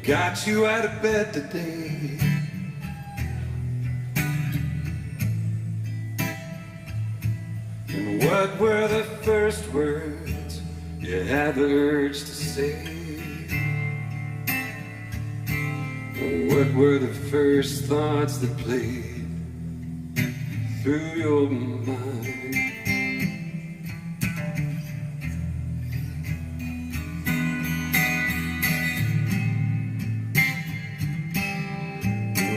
got you out of bed today. And what were the first words you had the urge to say? What were the first thoughts that played through your mind?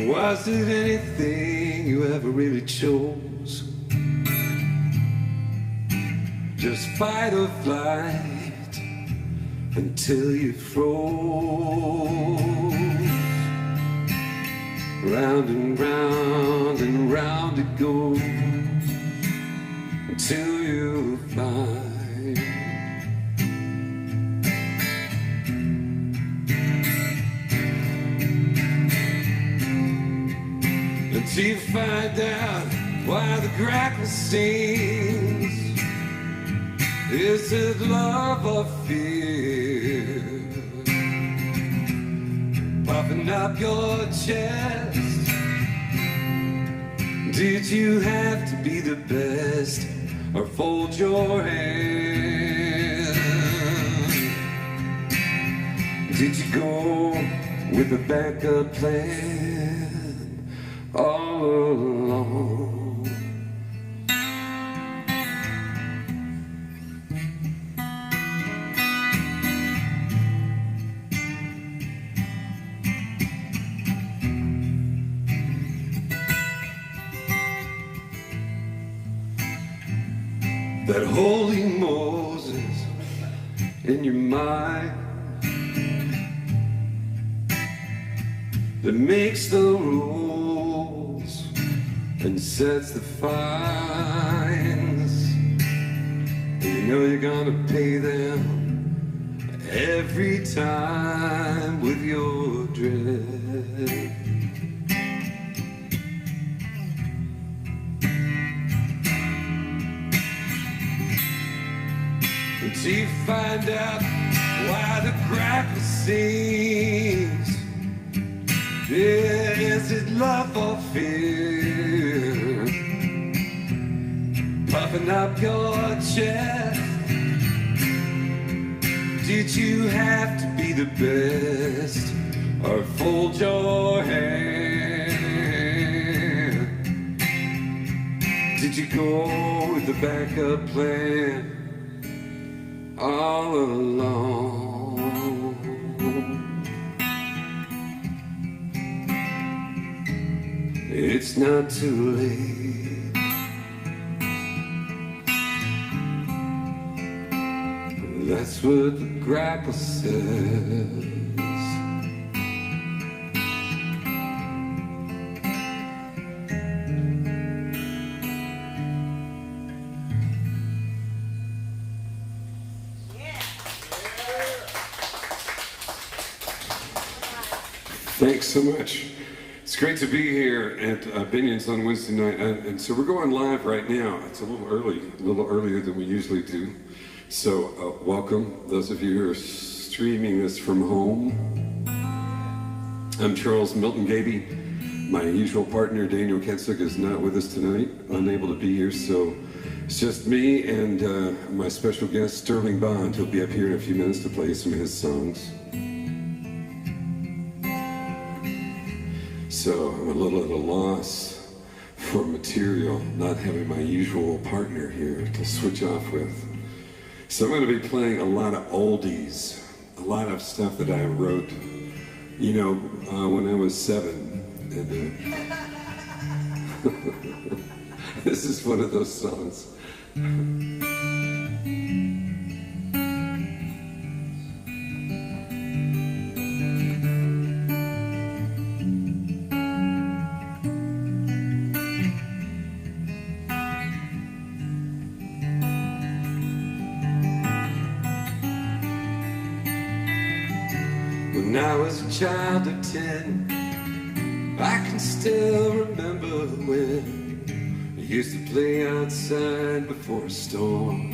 Was it anything you ever really chose? Just fight or flight until you froze. Round and round it goes until you find until you find out why the grackle sings. Is it love or fear? Puffing up your chest. Did you have to be the best or fold your hand? Did you go with a backup plan all along? That holy Moses in your mind that makes the rules and sets the fines. You know you're gonna pay them every time with your dread. Until you find out why the crackle sings. Is it love or fear? Puffing up your chest. Did you have to be the best or fold your hand? Did you go with the backup plan all along? It's not too late. That's what the grackle says. Thanks so much. It's great to be here at Binions on Wednesday night, and so we're going live right now. It's a little earlier than we usually do. So welcome, those of you who are streaming this from home. I'm Charles Milton Gaby. My usual partner, Daniel Katsük, is not with us tonight, unable to be here, so it's just me and my special guest, Sterling Bond. He'll be up here in a few minutes to play some of his songs. So I'm a little at a loss for material, not having my usual partner here to switch off with. So I'm going to be playing a lot of oldies, a lot of stuff that I wrote, you know, when I was 7. And, this is one of those songs. When I was a child of 10, I can still remember when I used to play outside before a storm.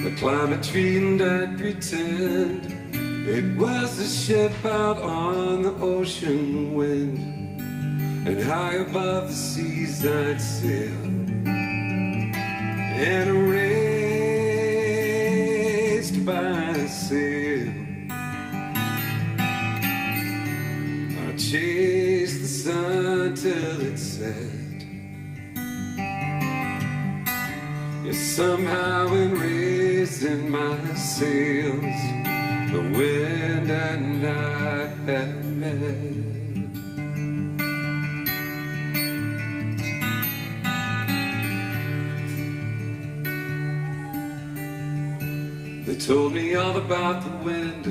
A I'd climb a tree and I'd pretend it was a ship out on the ocean wind, and high above the seas I'd sail and erased by a sail. I'd chase the sun till it set. Yes, somehow in raising my sails, the wind and I have met. They told me all about the wind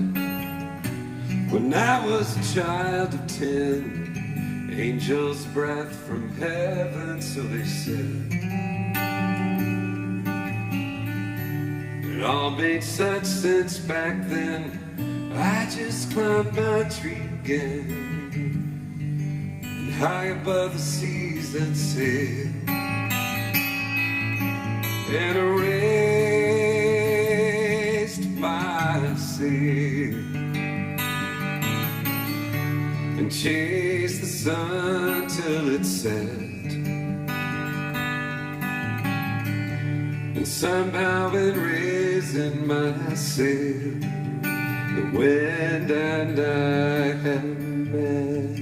when I was a child of 10. Angel's breath from heaven, so they said. It all made such sense back then. I just climbed my tree again, and high above the seas I'd sail and erased my sail and chased the sun till it set. And somehow in raising my sail, the wind and I have met.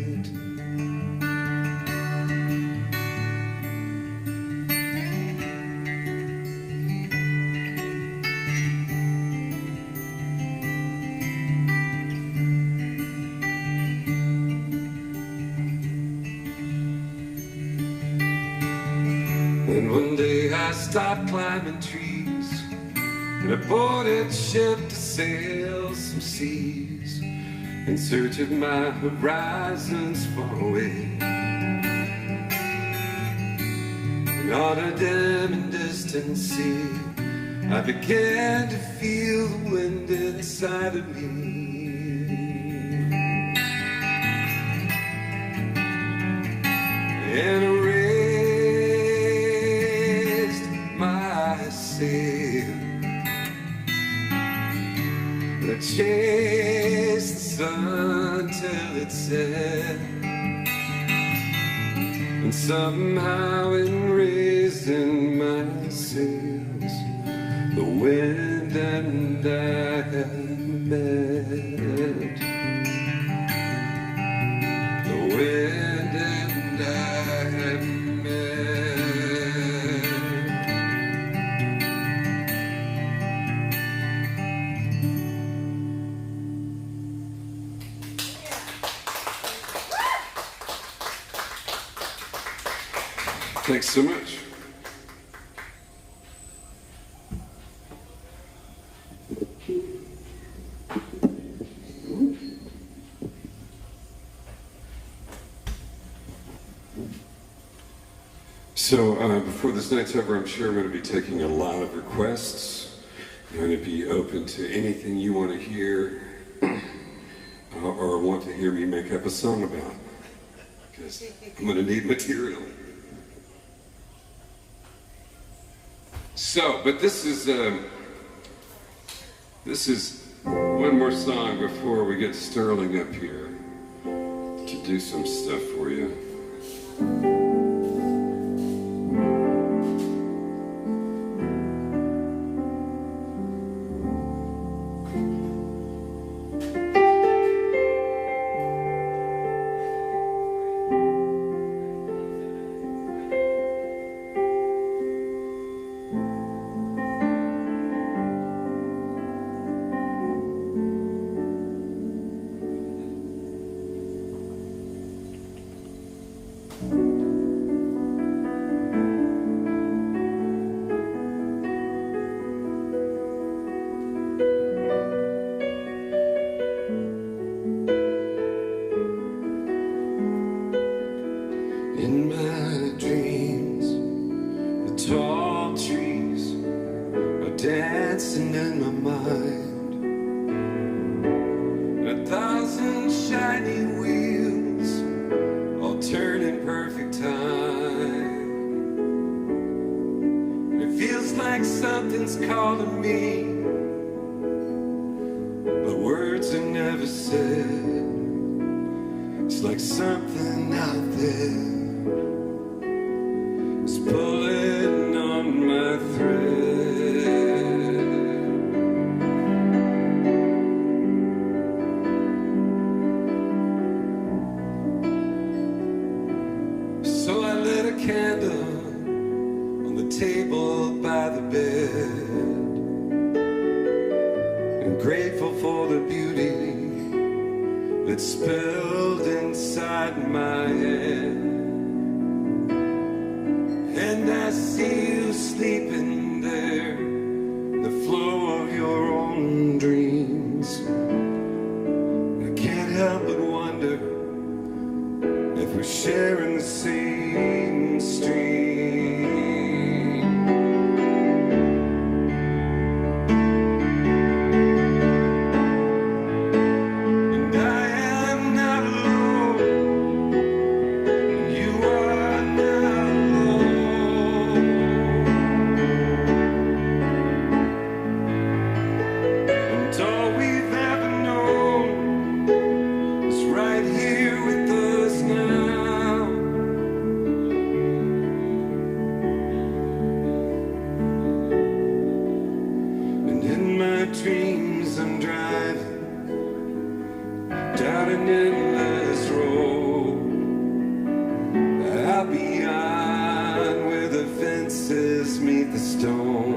And one day I stopped climbing trees, and I boarded ship to sail some seas in search of my horizons far away. And on a dim and distant sea, I began to feel the wind inside of me. And raised my sail, I chased the sun till it set, and somehow in raising my sails, the wind and I have met. The wind and I have Thanks so much. So before this night's over, I'm sure I'm going to be taking a lot of requests. I'm going to be open to anything you want to hear or want to hear me make up a song about, because I'm going to need material. So, but this is one more song before we get Sterling up here to do some stuff for you. In my dreams, the tall trees are dancing in my mind. 1,000 shiny wheels all turn in perfect time. It feels like something someone's calling me, but words are never said. It's like something out there is pulling on my thread. So I lit a candle on the table by the bed, and grateful for the beauty that spilled inside my head. And I see you sleeping there, the flow of your own dreams. I can't help but wonder if we're sharing the same stream. And I am not alone, and you are not alone. And all we've ever known is right here with us now. And in my dreams I'm driving down an endless road, out beyond where the fences meet the stone.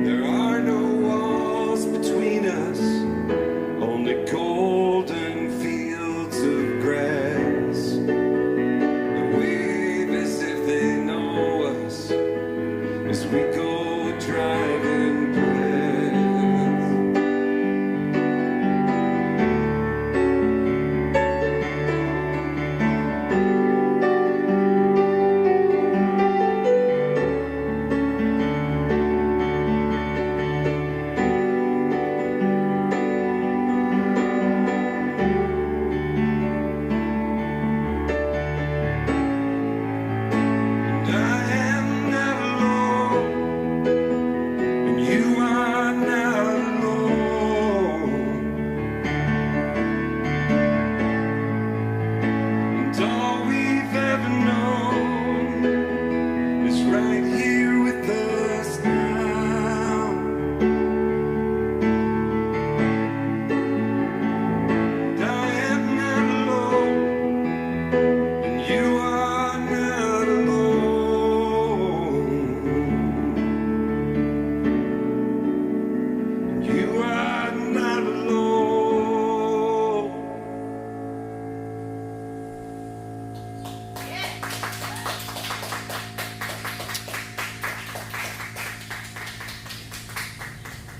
There are no walls between us, only golden fields of grass. They wave as if they know us as we go driving past. And I am not alone, and you are not alone. And all we've ever known is right here with us now. And I am not alone, and you are not alone. And you are not alone.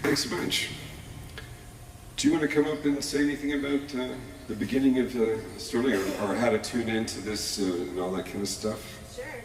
Thanks a bunch. Do you want to come up and say anything about the beginning of Sterling, or how to tune into this and all that kind of stuff? Sure.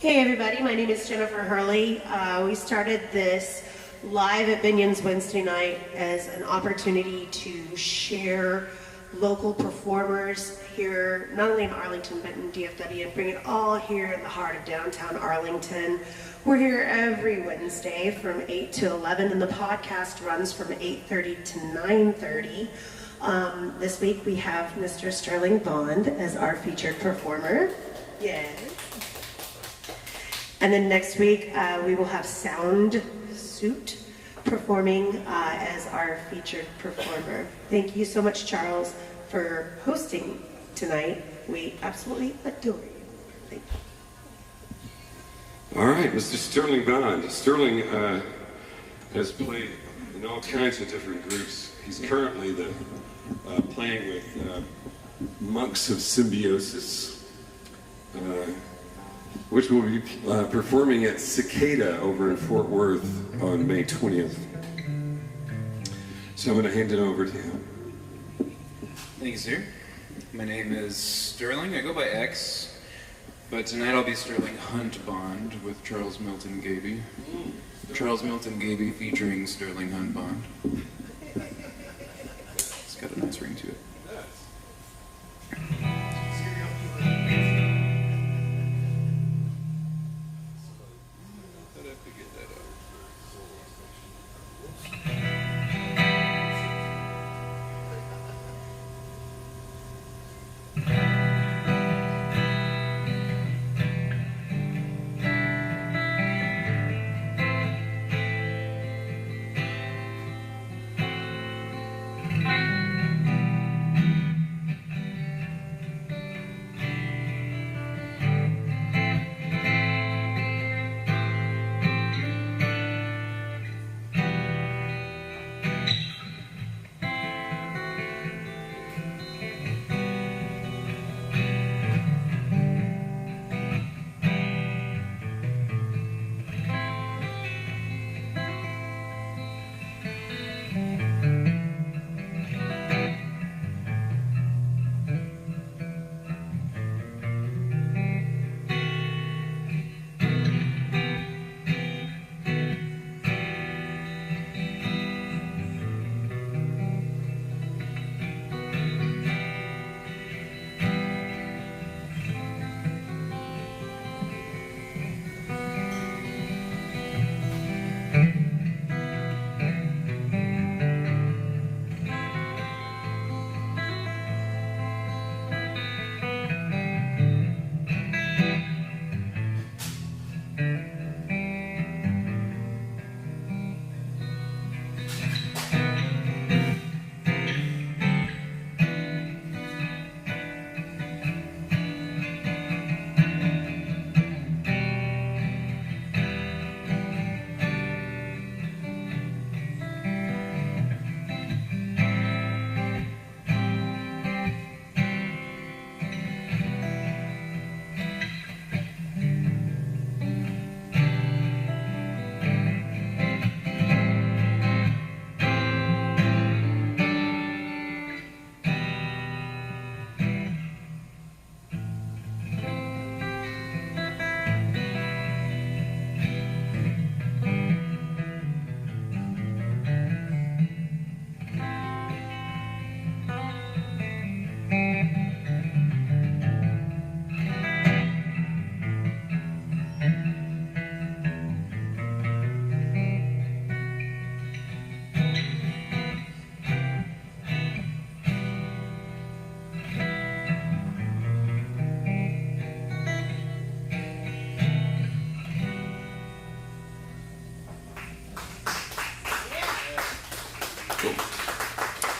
Hey everybody, my name is Jennifer Hurley. We started this live at Binions Wednesday night as an opportunity to share local performers here, not only in Arlington, but in DFW, and bring it all here in the heart of downtown Arlington. We're here every Wednesday from 8 to 11, and the podcast runs from 8:30 to 9:30. This week we have Mr. Sterling Bond as our featured performer. Yes. And then next week we will have Sound Suit performing as our featured performer. Thank you so much, Charles, for hosting tonight. We absolutely adore you. Thank you. All right, Mr. Sterling Bond. Sterling has played in all kinds of different groups. He's currently playing with Monks of Symbiosis, which will be performing at Cicada over in Fort Worth on May 20th. So I'm going to hand it over to him. Thank you, sir. My name is Sterling. I go by X, but tonight I'll be Sterling Hunt Bond with Charles Milton Gaby. Charles Milton Gaby featuring Sterling Hunt Bond. It's got a nice ring to it. get that up.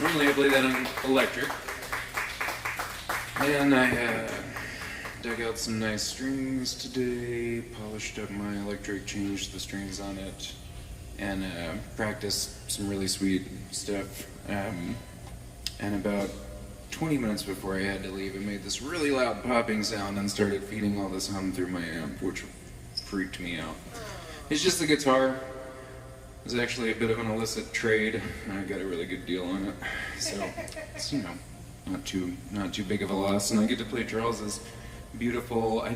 Normally I play that on electric, and I dug out some nice strings today, polished up my electric, changed the strings on it, and practiced some really sweet stuff. And about 20 minutes before I had to leave, it made this really loud popping sound and started feeding all this hum through my amp, which freaked me out. It's just the guitar. It was actually a bit of an illicit trade. I got a really good deal on it, so it's, you know, not too big of a loss. And I get to play Charles's beautiful. I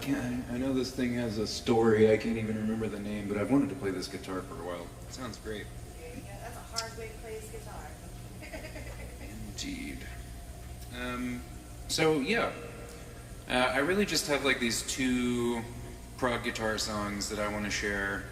know this thing has a story. I can't even remember the name, but I've wanted to play this guitar for a while. It sounds great. Yeah, that's a hard way to play his guitar. Indeed. So yeah, I really just have like these two prog guitar songs that I want to share.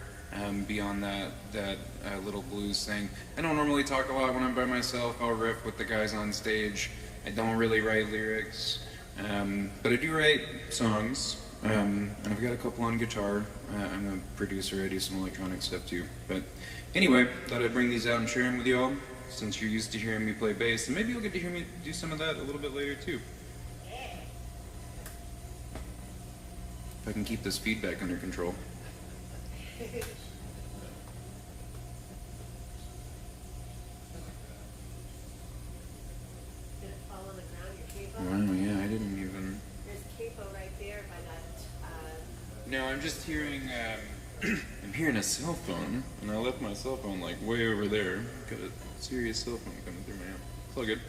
Beyond that little blues thing. I don't normally talk a lot when I'm by myself. I'll riff with the guys on stage. I don't really write lyrics, but I do write songs. And I've got a couple on guitar. I'm a producer. I do some electronic stuff too. But anyway, thought I'd bring these out and share them with y'all, since you're used to hearing me play bass, and maybe you'll get to hear me do some of that a little bit later too. If I can keep this feedback under control. Wow, yeah, I didn't even... There's capo right there by that. No, I'm just hearing, I'm hearing a cell phone, and I left my cell phone, like, way over there. Got a serious cell phone coming through my amp. Plug it.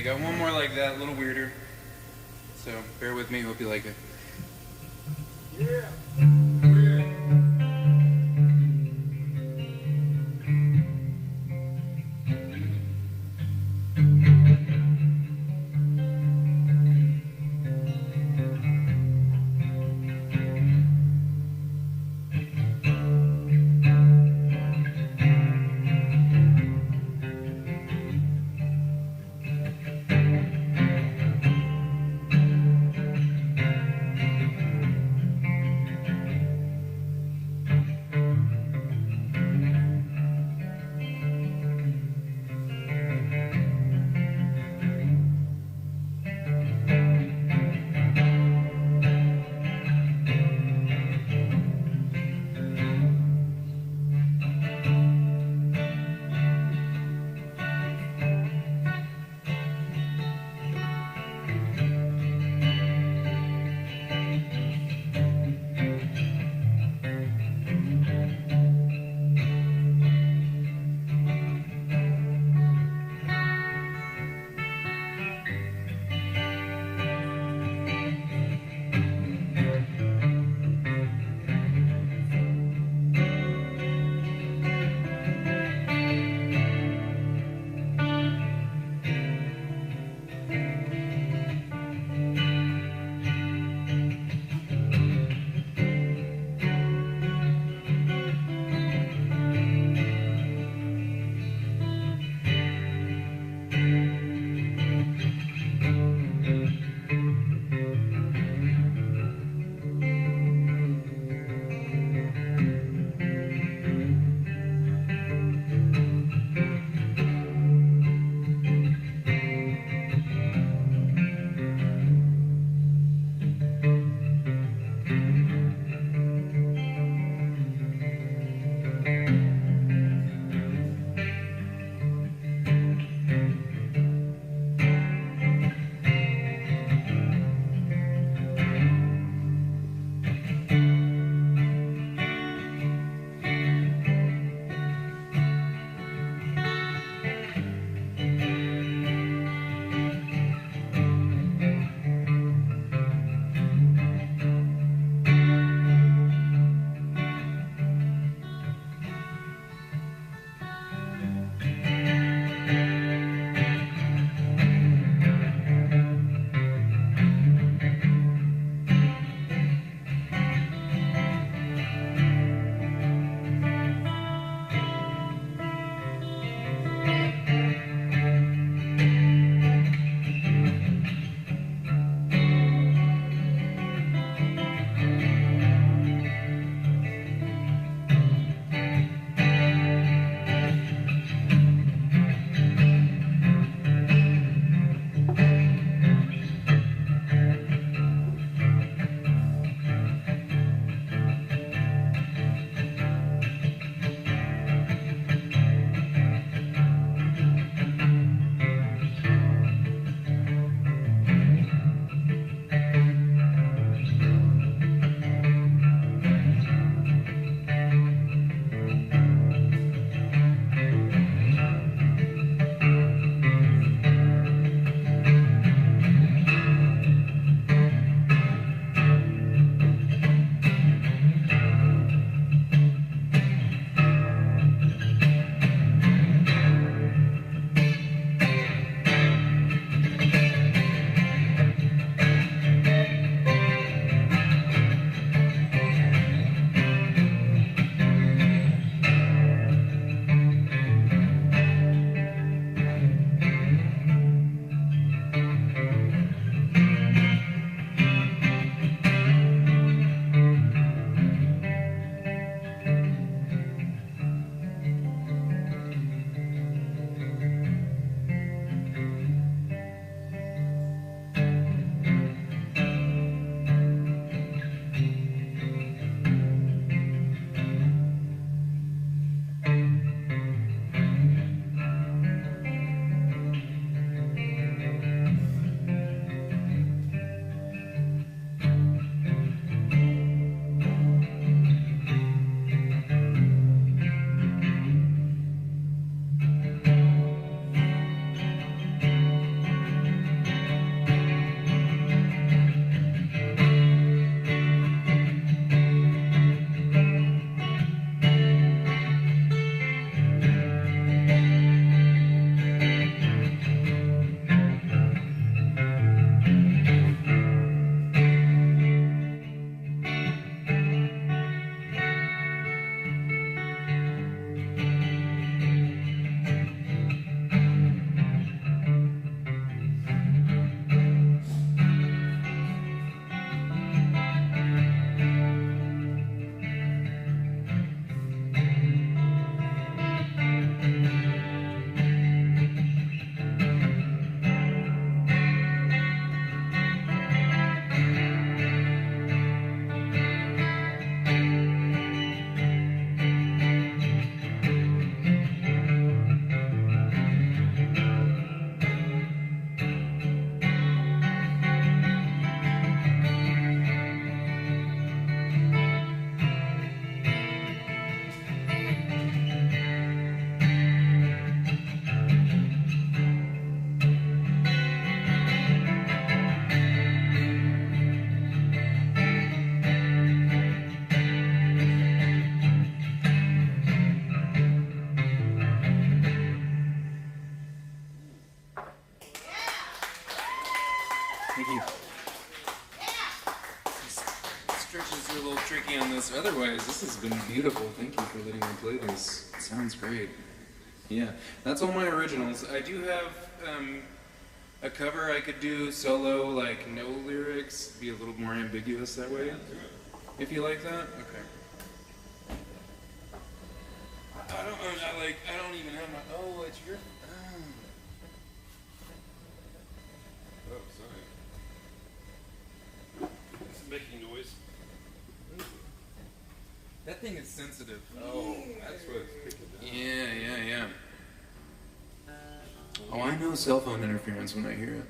Okay, got one more like that, a little weirder. So bear with me, hope you like it. stretches are a little tricky on this. Otherwise, this has been beautiful. Thank you for letting me play this. It sounds great. Yeah, that's all my originals. I do have a cover I could do solo, like no lyrics, be a little more ambiguous that way. If you like that, okay. I don't even have my. Oh, it's your. Oh, sorry. It's making noise. That thing is sensitive. Oh, that's what it's picking up. Yeah. Oh, I know cell phone interference when I hear it.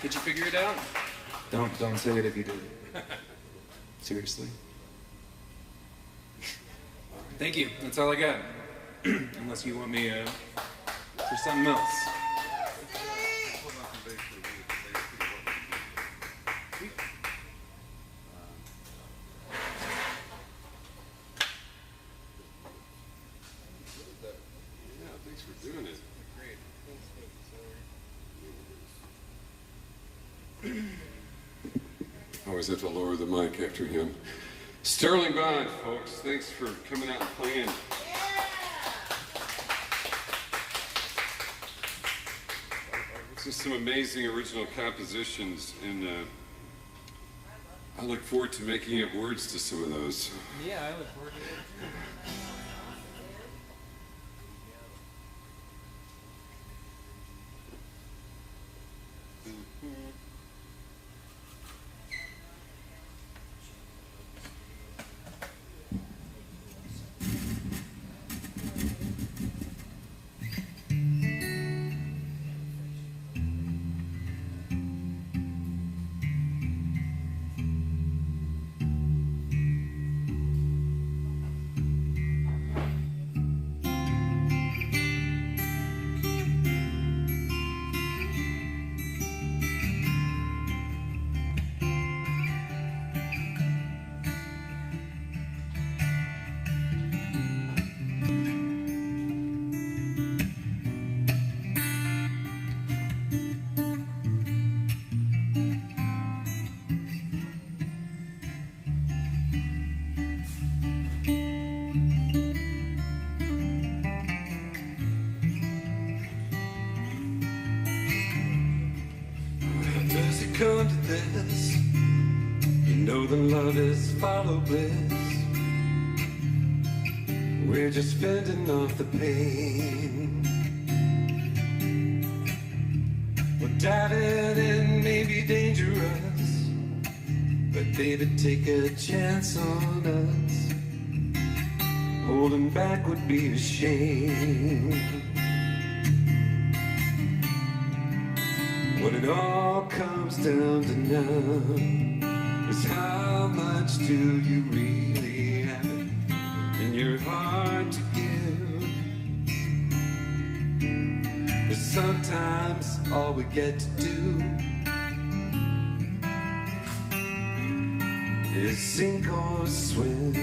Could you figure it out? Don't say it if you did. Seriously. Thank you. That's all I got. Unless you want me for something else. Thanks for doing it. Great. I always have to lower the mic after him. Sterling Bond, folks. Thanks for coming out and playing. This is some amazing original compositions, and I look forward to making up words to some of those. Yeah, I look forward to it. Does it come to this? You know that love is follow bliss. We're just fending off the pain. Well, diving in may be dangerous, but baby, take a chance on us. Holding back would be a shame. What it all comes down to now is how much do you really have it in your heart to give? 'Cause sometimes all we get to do is sink or swim.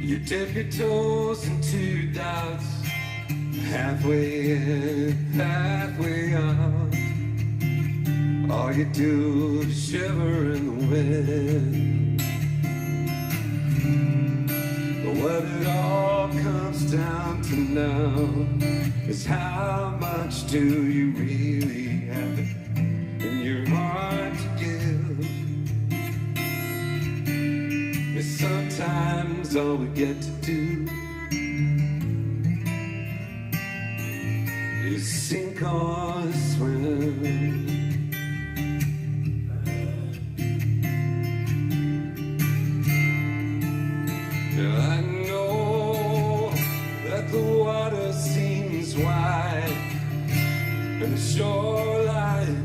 You dip your toes into doubts, halfway in, halfway out. All you do is shiver in the wind. But what it all comes down to now is how much do you really have it in your heart to give? Sometimes all we get to do is sink or swim. I know that the water seems wide and the shoreline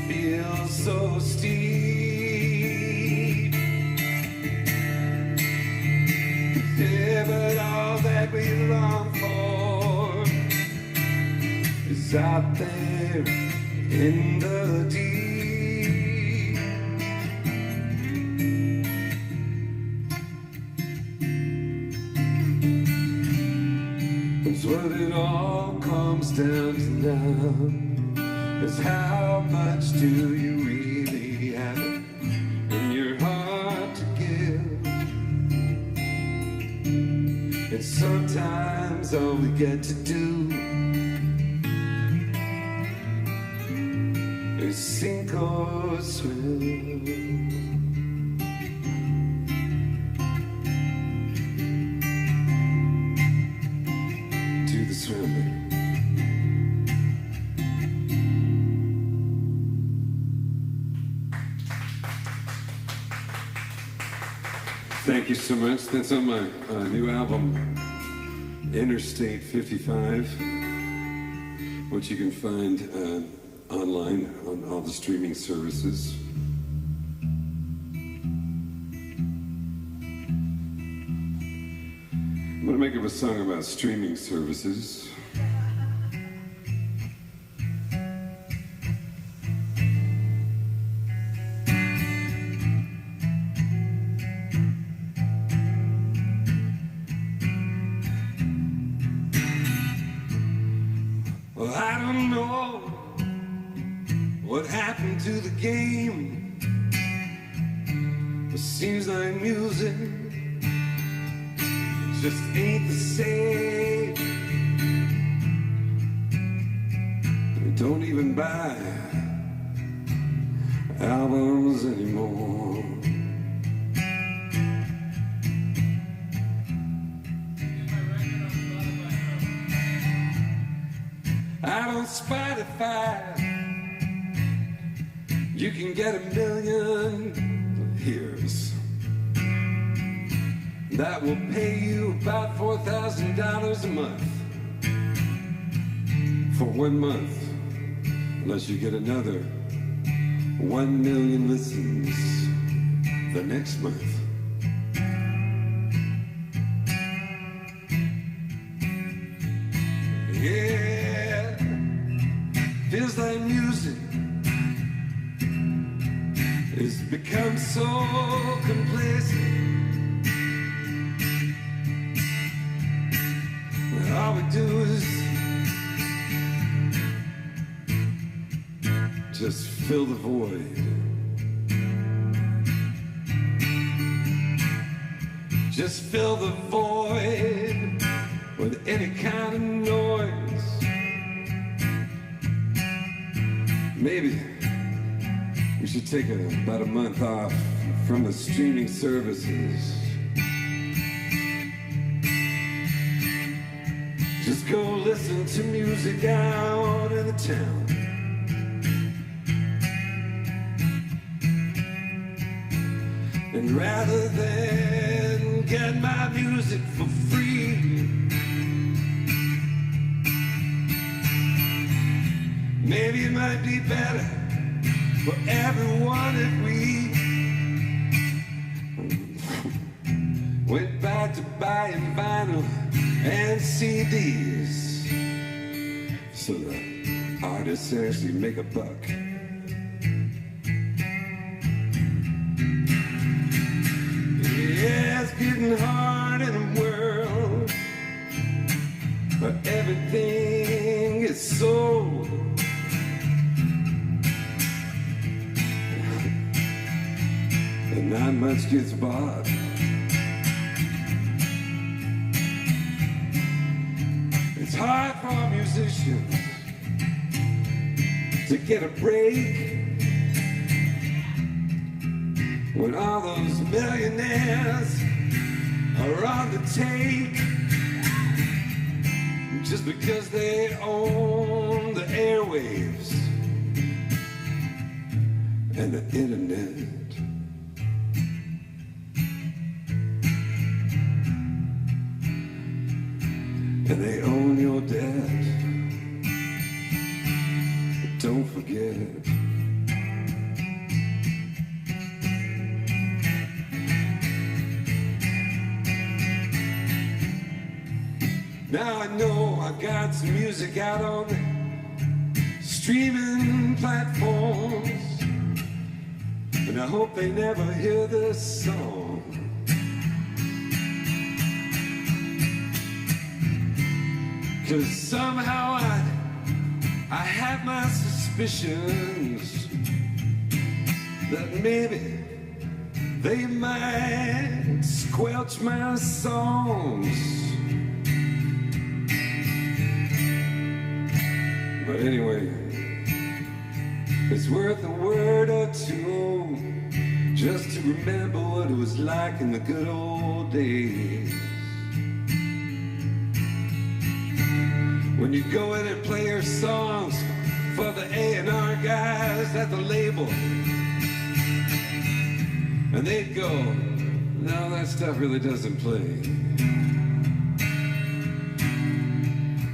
feels so steep. Yeah, but all that we long for is out there in the deep. 'Cause what it all comes down to now is how much do you really have it in your heart to give? And sometimes all we get to do is sink or swim. Do the swim, baby. Thank you so much. That's on my new album, Interstate 55, which you can find online on all the streaming services. I'm going to make up a song about streaming services. Well, I don't know what happened to the game. It seems like music just ain't the same. They don't even buy albums anymore. Out on Spotify, you can get 1,000,000 hears. That will pay you about $4,000 a month for 1 month, unless you get another 1,000,000 listens the next month. Yeah, feels like music has become so complacent. All we do is just fill the void. Just fill the void with any kind of noise. Maybe we should take about a month off from the streaming services. Just go listen to music out in the town. And rather than get my music for free, maybe it might be better for everyone if we went back to buying vinyl and CDs, so the artists actually make a buck. Yeah, it's getting hard in a world where everything is sold. And not much gets bought. It's hard for musicians to get a break when all those millionaires are on the take, just because they own the airwaves and the internet. And they own your debt. But don't forget. Now I know I got some music out on streaming platforms, and I hope they never hear this song. 'Cause somehow I have my suspicions that maybe they might squelch my songs. But anyway, it's worth a word or two just to remember what it was like in the good old days. When you go in and play your songs for the A&R guys at the label, and they'd go, No, that stuff really doesn't play.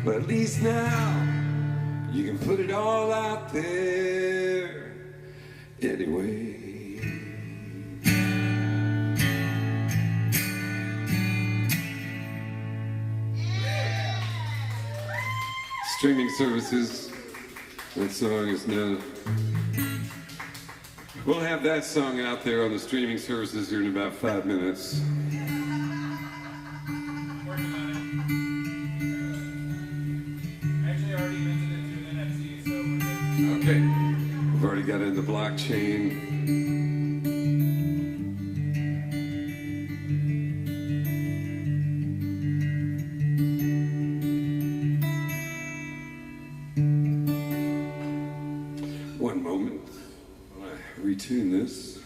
But at least now you can put it all out there anyway. Streaming services, that song is now. We'll have that song out there on the streaming services here in about 5 minutes. Actually, I already mentioned it to an NFC, so we're good. Okay, we've already got it in the blockchain. One moment while I retune this.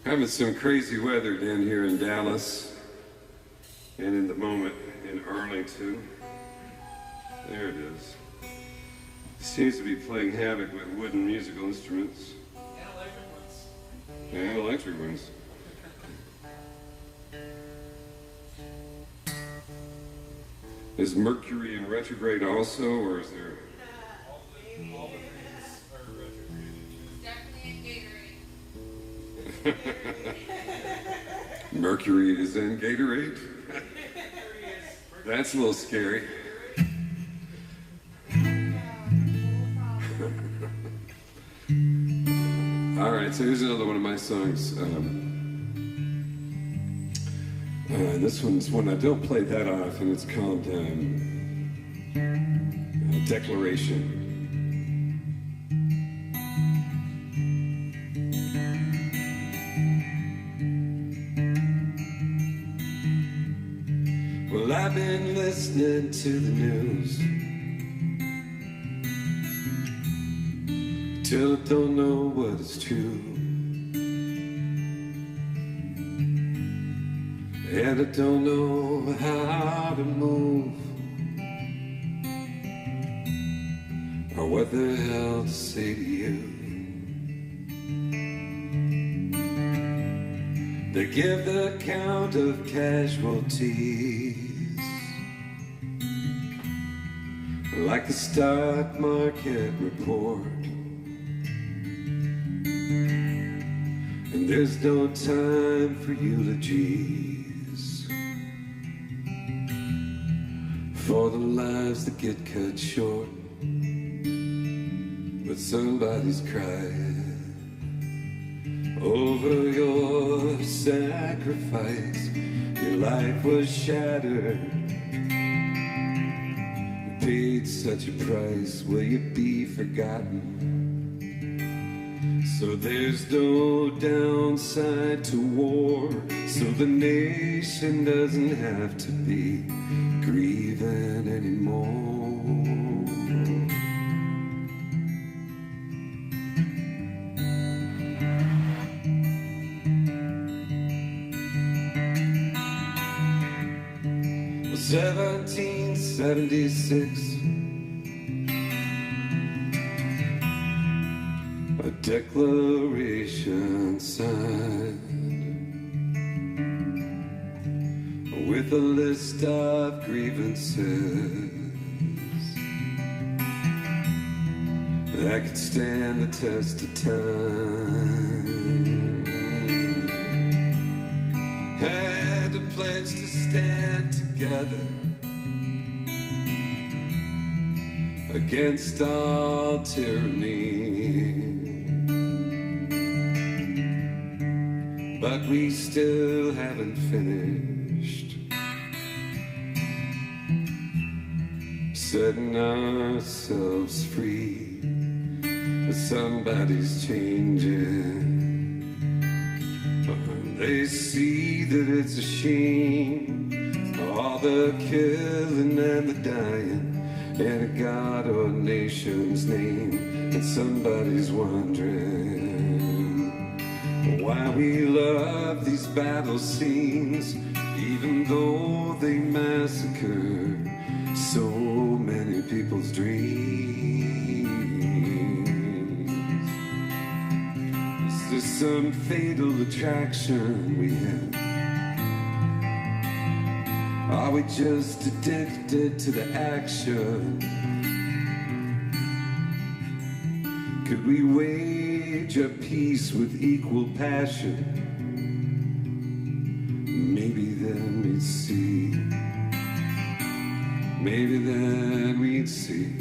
Having some crazy weather down here in Dallas and in the moment in Arlington. There it is. It seems to be playing havoc with wooden musical instruments. And electric ones. And electric ones. Is Mercury in retrograde also, or is there... All the things are retrograde. Definitely a Gatorade. Mercury is in Gatorade? That's a little scary. All right, so here's another one of my songs. This one's one I don't play that often. It's called Declaration. Well, I've been listening to the news till I don't know what is true. And I don't know how to move or what the hell to say to you. They give the count of casualties like the stock market report. And there's no time for eulogies for the lives that get cut short. But somebody's crying over your sacrifice. Your life was shattered. You paid such a price. Will you be forgotten? So there's no downside to war, so the nation doesn't have to be grieving anymore. Well, 1776, a declaration signed with a list of grievances that could stand the test of time. Had to pledge to stand together against all tyranny. But we still haven't finished setting ourselves free. But somebody's changing. They see that it's a shame, all the killing and the dying, and a God or nation's name. And somebody's wondering why we love these battle scenes, even though they massacre so many people's dreams. Is there some fatal attraction we had? Are we just addicted to the action? Could we wage a peace with equal passion? Maybe then we'd see. Maybe then we'd see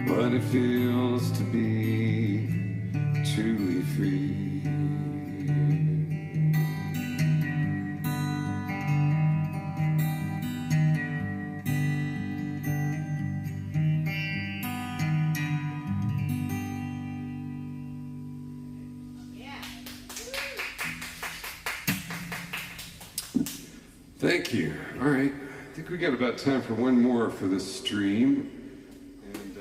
what it feels to be truly free. Thank you. All right. I think we got about time for one more for this stream. And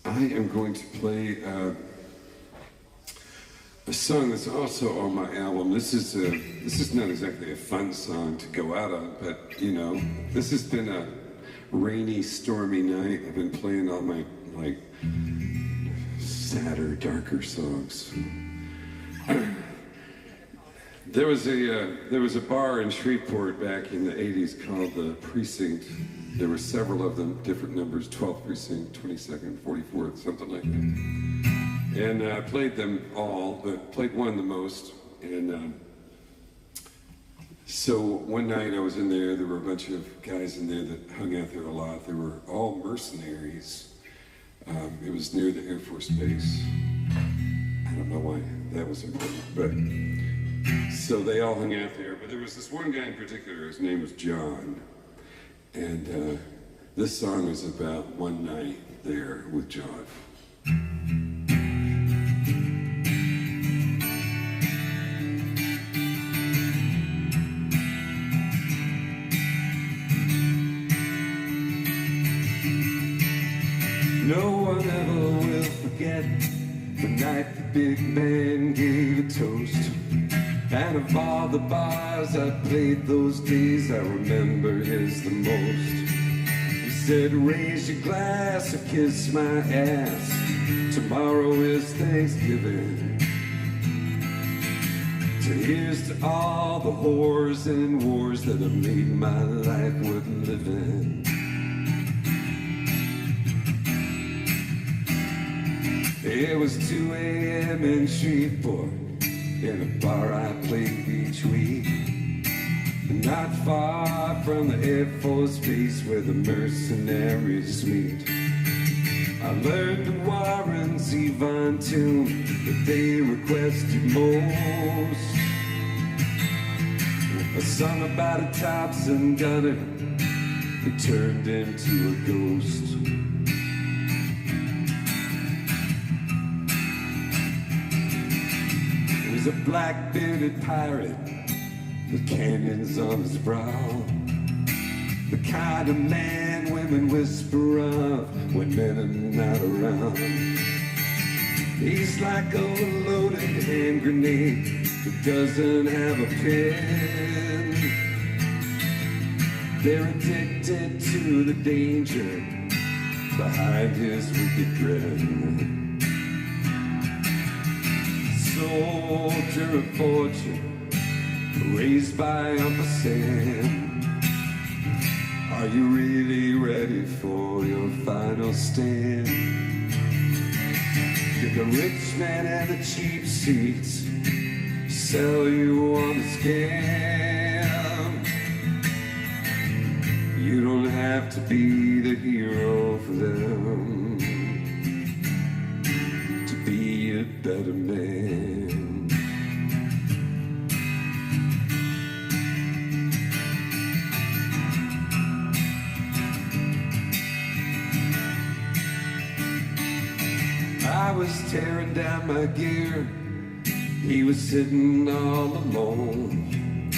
I am going to play a song that's also on my album. This is not exactly a fun song to go out on, but you know, this has been a rainy, stormy night. I've been playing all my like sadder, darker songs. There was a bar in Shreveport back in the 80s called the Precinct. There were several of them, different numbers, 12th Precinct, 22nd, 44th, something like that. And I played them all, but played one the most. And so one night I was in there were a bunch of guys in there that hung out there a lot. They were all mercenaries. It was near the Air Force Base. I don't know why that was important, but so they all hung out there. But there was this one guy in particular, his name was John. And this song was about one night there with John. No one ever will forget the night the big man gave a toast. And of all the bars I played those days, I remember his the most. He said, raise your glass or kiss my ass. Tomorrow is Thanksgiving. So here's to all the whores and wars that have made my life worth living. It was 2 a.m. in Shreveport, in a bar I played each week. Not far from the Air Force Base where the mercenaries meet. I learned the Warren's Yvonne tune that they requested most. A song about a Thompson gunner that turned into a ghost. A black-bearded pirate with canyons on his brow. The kind of man women whisper of when men are not around. He's like a loaded hand grenade that doesn't have a pin. They're addicted to the danger behind his wicked grin. Soldier of fortune, raised by Uncle Sam. Are you really ready for your final stand? Did the rich man and the cheap seats sell you on the scam? You don't have to be the hero for them to be a better man. I was tearing down my gear, he was sitting all alone,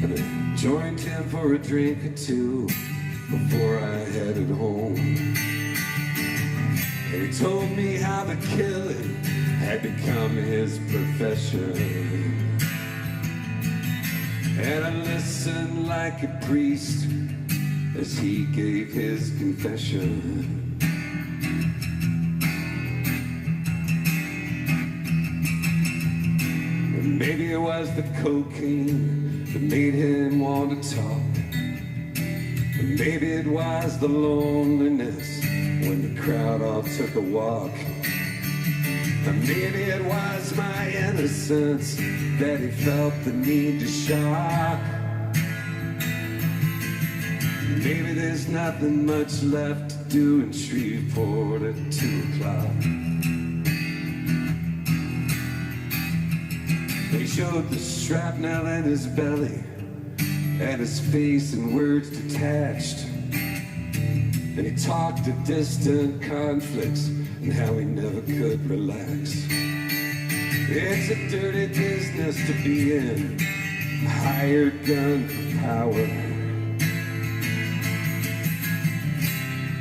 and I joined him for a drink or two before I headed home. And he told me how the killing had become his profession, and I listened like a priest as he gave his confession. Maybe it was the cocaine that made him want to talk. Maybe it was the loneliness when the crowd all took a walk. Maybe it was my innocence that he felt the need to shock. Maybe there's nothing much left to do in Shreveport at 2 o'clock. They showed the shrapnel in his belly and his face and words detached. And he talked of distant conflicts and how he never could relax. It's a dirty business to be in, a hired gun for power.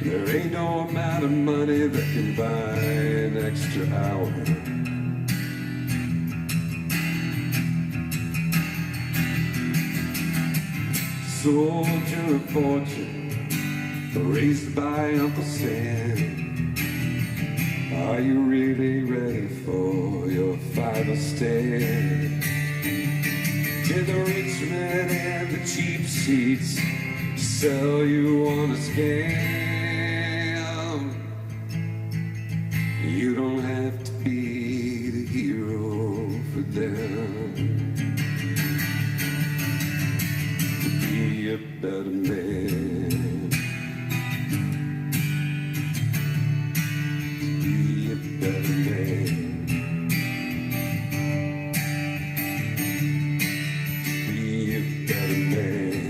There ain't no amount of money that can buy an extra hour. Soldier of fortune, raised by Uncle Sam. Are you really ready for your final stand? Did the rich men and the cheap seats sell you on a scam? You don't have to be the hero for them to be a better man. To be a better man. To be a better man.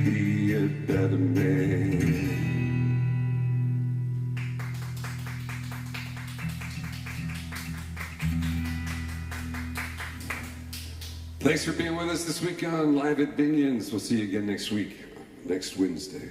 Be a better man. Thanks for being with us this week on Live at Binions. We'll see you again next week, next Wednesday.